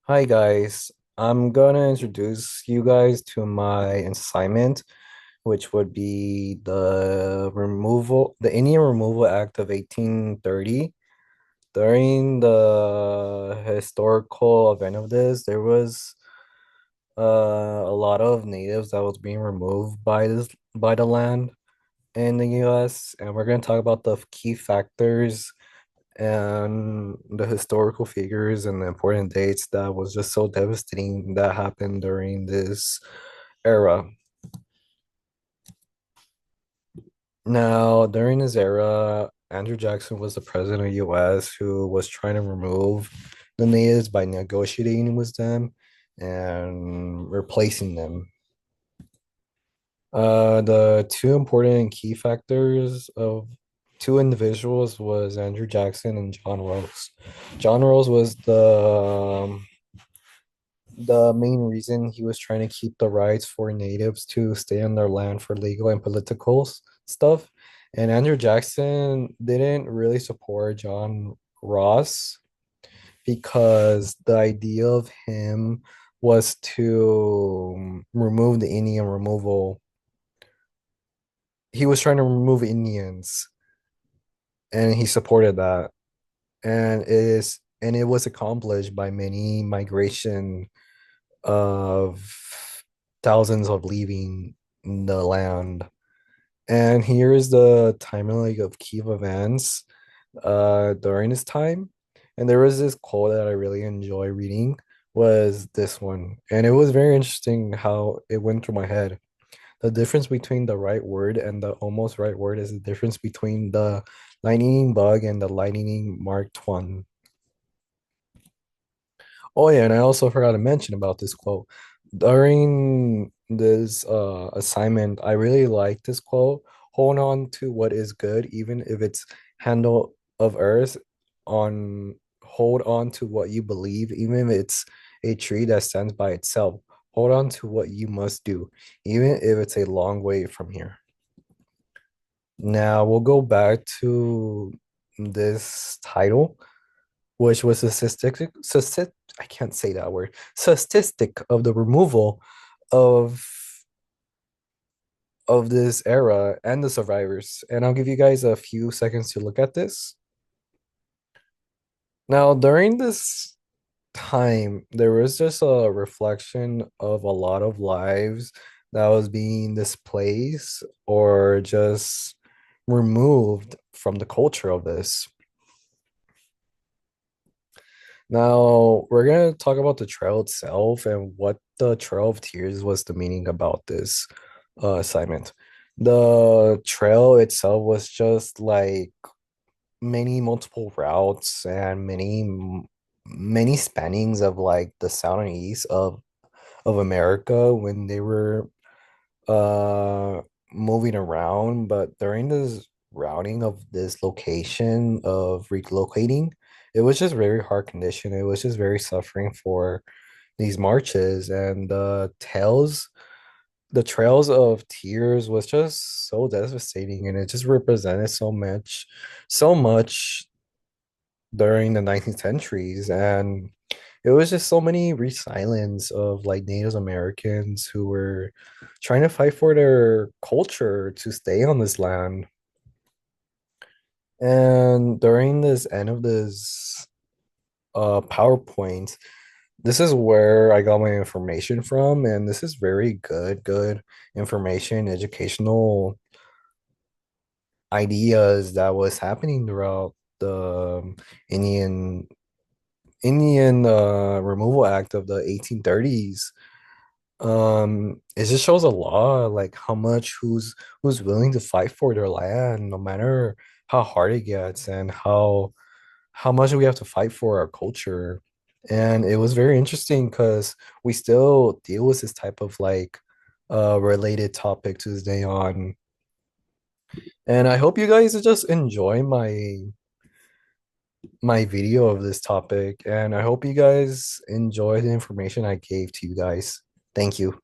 Hi guys, I'm gonna introduce you guys to my assignment, which would be the Indian Removal Act of 1830. During the historical event of this, there was a lot of natives that was being removed by the land in the US, and we're gonna talk about the key factors and the historical figures and the important dates that was just so devastating that happened during this era. Now, during this era, Andrew Jackson was the president of the US who was trying to remove the natives by negotiating with them and replacing them. The two important key factors of two individuals was Andrew Jackson and John Rose. John Rose was the main reason he was trying to keep the rights for natives to stay on their land for legal and political stuff. And Andrew Jackson didn't really support John Ross because the idea of him was to remove the Indian removal. He was trying to remove Indians and he supported that. And it was accomplished by many migration of thousands of leaving the land. And here's the timeline of key events during this time. And there was this quote that I really enjoy reading was this one. And it was very interesting how it went through my head. The difference between the right word and the almost right word is the difference between the lightning bug and the lightning Mark one. Oh yeah, and I also forgot to mention about this quote. During this assignment, I really like this quote. Hold on to what is good, even if it's handle of earth on hold on to what you believe, even if it's a tree that stands by itself. Hold on to what you must do, even if it's a long way from here. Now we'll go back to this title, which was a I can't say that word, statistic of the removal of this era and the survivors. And I'll give you guys a few seconds to look at this. Now, during this time, there was just a reflection of a lot of lives that was being displaced or just removed from the culture of this. Now, we're going to talk about the trail itself and what the Trail of Tears was the meaning about this assignment. The trail itself was just like many multiple routes and many spannings of like the south and east of America when they were uh moving around, but during this routing of this location of relocating, it was just very hard condition. It was just very suffering for these marches and the trails of tears was just so devastating and it just represented so much during the 19th centuries and it was just so many resilience of like Native Americans who were trying to fight for their culture to stay on this land. And during this end of this PowerPoint, this is where I got my information from, and this is very good information, educational ideas that was happening throughout the Indian Removal Act of the 1830s. It just shows a lot like how much who's willing to fight for their land no matter how hard it gets and how much we have to fight for our culture. And it was very interesting because we still deal with this type of like related topic to this day on. And I hope you guys just enjoy my video of this topic and I hope you guys enjoy the information I gave to you guys. Thank you.